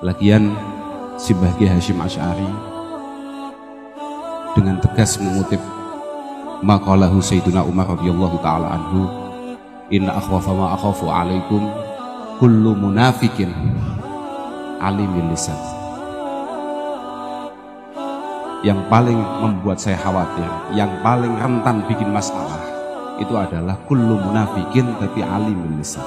Lagian Simbah Kiai Hasyim Asy'ari dengan tegas mengutip maqalahu Sayyidina Umar radhiyallahu taala anhu, inna akhwafa ma akhafu alaikum kullu munafikin alimil lisan. Yang paling membuat saya khawatir, yang paling rentan bikin masalah itu adalah kullu munafikin tapi alimil lisan.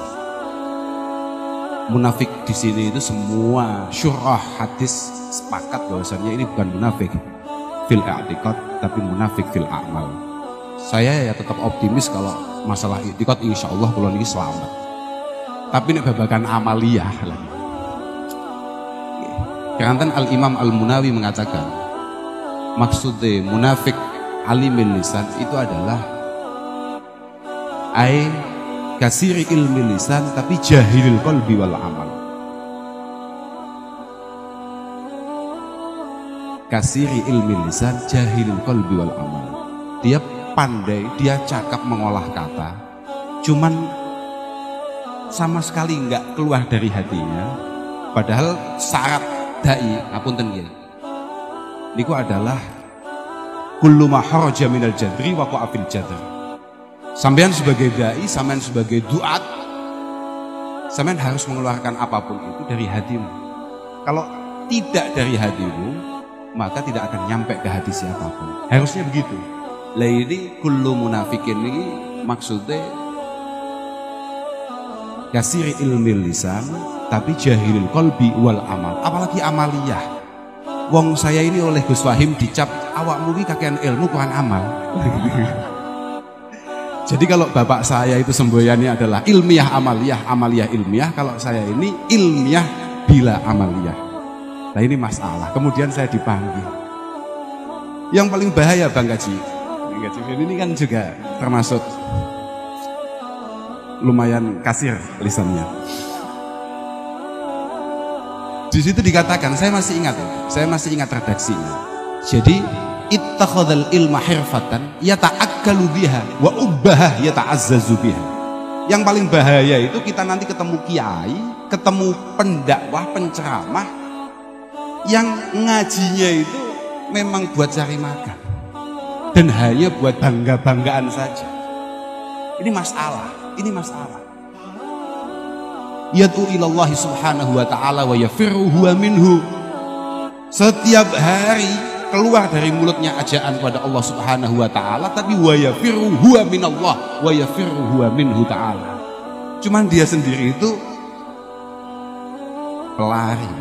Munafik di sini itu semua syurah hadis sepakat bahwasannya ini bukan munafik fil i'tiqad tapi munafik fil a'mal. Saya ya tetap optimis kalau masalah i'tiqad insyaallah kula niki selamat. Tapi nek babagan amaliyah lagi. Kanten Al-Imam Al-Munawi mengatakan maksudnya munafik alimil lisan itu adalah kasiri ilmi lisan tapi jahilil qalbi wal amal. Kasiri ilmi lisan jahilil qalbi wal amal. Dia pandai, dia cakap mengolah kata, cuman sama sekali nggak keluar dari hatinya. Padahal syarat dai ngapunten nggih niku adalah kullu ma kharaja minal jadri wa qa'a fil jadr. Sampean sebagai dai, sampean sebagai duat, sampean harus mengeluarkan apapun itu dari hatimu. Kalau tidak dari hatimu, maka tidak akan nyampe ke hati siapapun. Harusnya begitu. Lah ini kullu munafikin ini maksudnya kasiri ilmi lisan tapi jahilil qalbi wal amal. Apalagi amaliyah. Wong saya ini oleh Gus Wahim dicap awakmu iki kakean ilmu kurang amal. Jadi kalau bapak saya itu semboyannya adalah ilmiah amaliyah, amaliyah ilmiah, kalau saya ini ilmiah bila amaliyah. Nah ini masalah. Kemudian saya dipanggil. Yang paling bahaya Bang Gaji ini kan juga termasuk lumayan kasir lisannya. Di situ dikatakan, saya masih ingat redaksinya. Jadi ittakhadhal ilma hirfatan yata'akkalu biha wa ubbah yata'azzazu biha. Yang paling bahaya itu kita nanti ketemu kiai, ketemu pendakwah, penceramah yang ngajinya itu memang buat cari makan dan hanya buat bangga-banggaan saja. Ini masalah. Yad'u ilallahi subhanahu wa ta'ala wa yafirru huwa minhu. Setiap hari keluar dari mulutnya ajaan pada Allah subhanahu wa ta'ala, tapi wa yafirru huwa minallah wa yafirru huwa minhu ta'ala. Cuman dia sendiri itu pelari.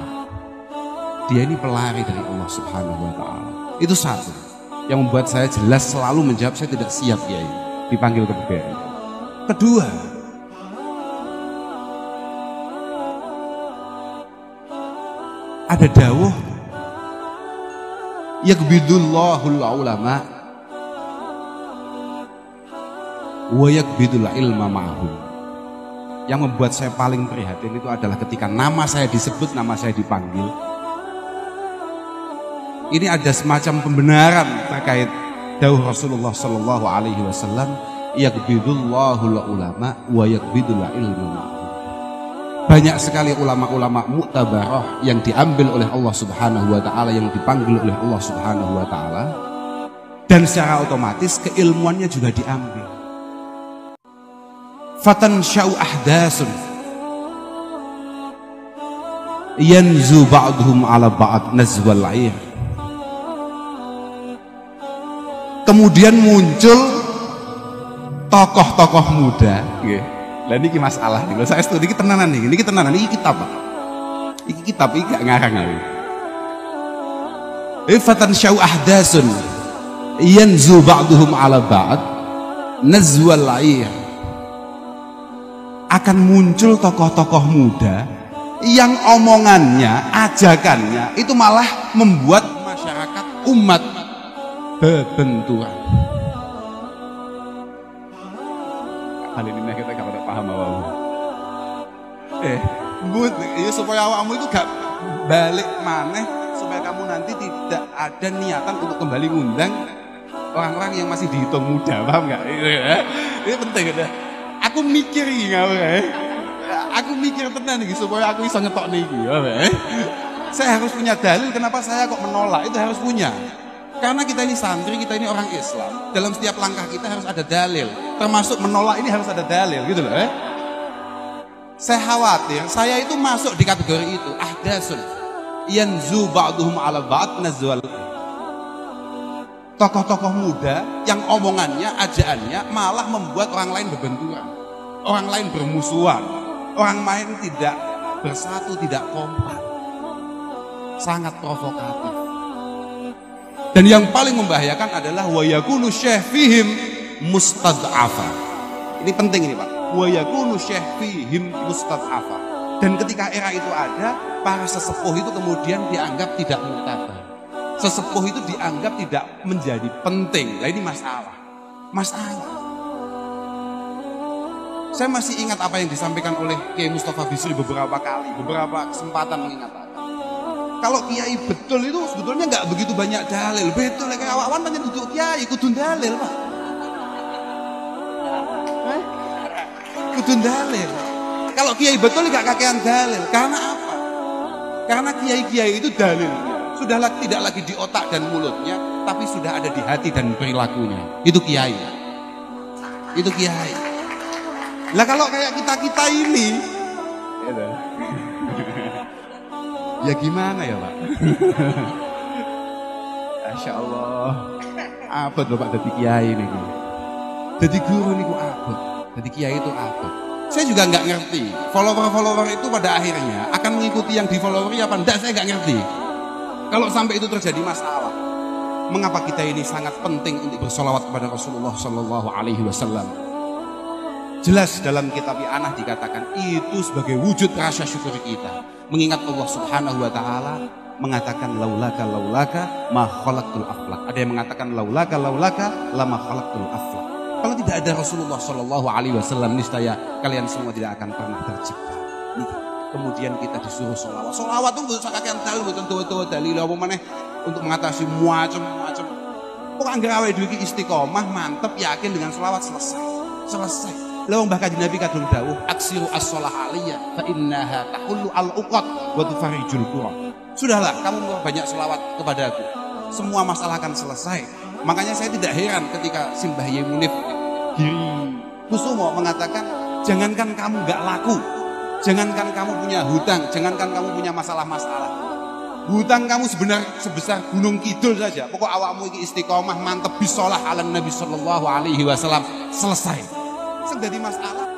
Dia ini pelari dari Allah subhanahu wa ta'ala. Itu satu yang membuat saya jelas selalu menjawab saya tidak siap ya dipanggil ke PBNU. Kedua, ada dawuh yakbidullahul ulama wa yakbidul ilma ma'hum. Yang membuat saya paling prihatin itu adalah ketika nama saya disebut, nama saya dipanggil. Ini ada semacam pembenaran terkait dawuh Rasulullah sallallahu alaihi wasallam, yakbidullahul ulama wa yakbidul ilma ma'hum. Banyak sekali ulama-ulama muktabarah yang diambil oleh Allah subhanahu wa ta'ala, yang dipanggil oleh Allah subhanahu wa ta'ala, dan secara otomatis keilmuannya juga diambil. Fatan sya'u ahdasun yanzu ba'duhum ala ba'd nazwal air. Kemudian muncul tokoh-tokoh muda. Lah niki masalah nih. Saya studi iki tenanan nih. Niki tenanan iki kitab, Pak. Iki kitab iki gak ngarang aku. Fatan syau ahdasun yanzu ba'duhum ala ba'd nazwal air. Akan muncul tokoh-tokoh muda yang omongannya, ajakannya itu malah membuat masyarakat umat berbenturan. Kali ini kita gak pada paham awakmu. Ya supaya awakmu itu gak balik maneh, supaya kamu nanti tidak ada niatan untuk kembali ngundang orang-orang yang masih dihitung muda, paham gak? Ini penting ya. Aku mikir iki ngawur. Aku mikir tenan iki supaya aku iso ngetokne iki, ya. Saya harus punya dalil kenapa saya kok menolak, itu harus punya. Karena kita ini santri, kita ini orang Islam. Dalam setiap langkah kita harus ada dalil. Termasuk menolak ini harus ada dalil gitu loh. Saya khawatir, saya itu masuk di kategori itu. Ahdasun yanzu ba'duhum ala ba'd nazwal. Tokoh-tokoh muda yang omongannya, ajaannya malah membuat orang lain berbenturan. Orang lain bermusuhan. Orang lain tidak bersatu, tidak kompak. Sangat provokatif. Dan yang paling membahayakan adalah wa yakunu syekh fihim mustad'afa. Ini penting ini Pak. Wa yakunu syekh fihim mustad'afa. Dan ketika era itu ada, para sesepuh itu kemudian dianggap tidak muktabar. Sesepuh itu dianggap tidak menjadi penting. Nah ini masalah. Masalah. Saya masih ingat apa yang disampaikan oleh Kiai Mustafa Bisri beberapa kali, beberapa kesempatan mengatakan. Kalau kiai betul itu sebetulnya nggak begitu banyak dalil. Betul kayak awan banyak duduk kiai, kudu dalil Pak. Kudu dalil. Kalau kiai betul nggak kakean dalil. Karena apa? Karena kiai-kiai itu dalilnya sudah tidak lagi di otak dan mulutnya, tapi sudah ada di hati dan perilakunya. Itu kiai. Itu kiai. Lah kalau kayak kita ini, ya gimana ya Pak? Masya Allah. Abot loh Pak jadi kiai ini. Jadi guru ini kok abot. Jadi kiai itu abot. Saya juga nggak ngerti. Follower-follower itu pada akhirnya akan mengikuti yang di followeri apa enggak, saya nggak ngerti. Kalau sampai itu terjadi masalah, mengapa kita ini sangat penting untuk bersolawat kepada Rasulullah Sallallahu Alaihi Wasallam? Jelas dalam kitab I'anah dikatakan itu sebagai wujud rasa syukur kita. Mengingat Allah Subhanahu Wa Taala mengatakan laulaka ma khalaqtul aflaq. Ada yang mengatakan laulaka lama khalaqtul aflaq. Kalau tidak ada Rasulullah Sallallahu Alaihi Wasallam, niscaya kalian semua tidak akan pernah tercipta. Kemudian kita disuruh sholawat. Sholawat itu bisa kakean dalil, tentu dalil apa maneh untuk mengatasi macam-macam. Pokok anggere awake dhewe iki istiqomah, mantep, yakin dengan sholawat selesai. Lawang bahkan Nabi kadung dawuh, aksiru as-sholah aliyah fa innaha tahullu al-uqad wa tufarijul qura. Sudahlah, kamu banyak sholawat kepadaku. Semua masalah akan selesai. Makanya saya tidak heran ketika Simbah Yai Munif Giri Kusumo mengatakan, jangankan kamu gak laku, jangankan kamu punya hutang, jangankan kamu punya masalah-masalah. Hutang kamu sebesar gunung kidul saja. Pokok awakmu iki istiqomah, mantep bisolah ala Nabi Sallallahu Alaihi Wasallam, selesai. Jadi masalah.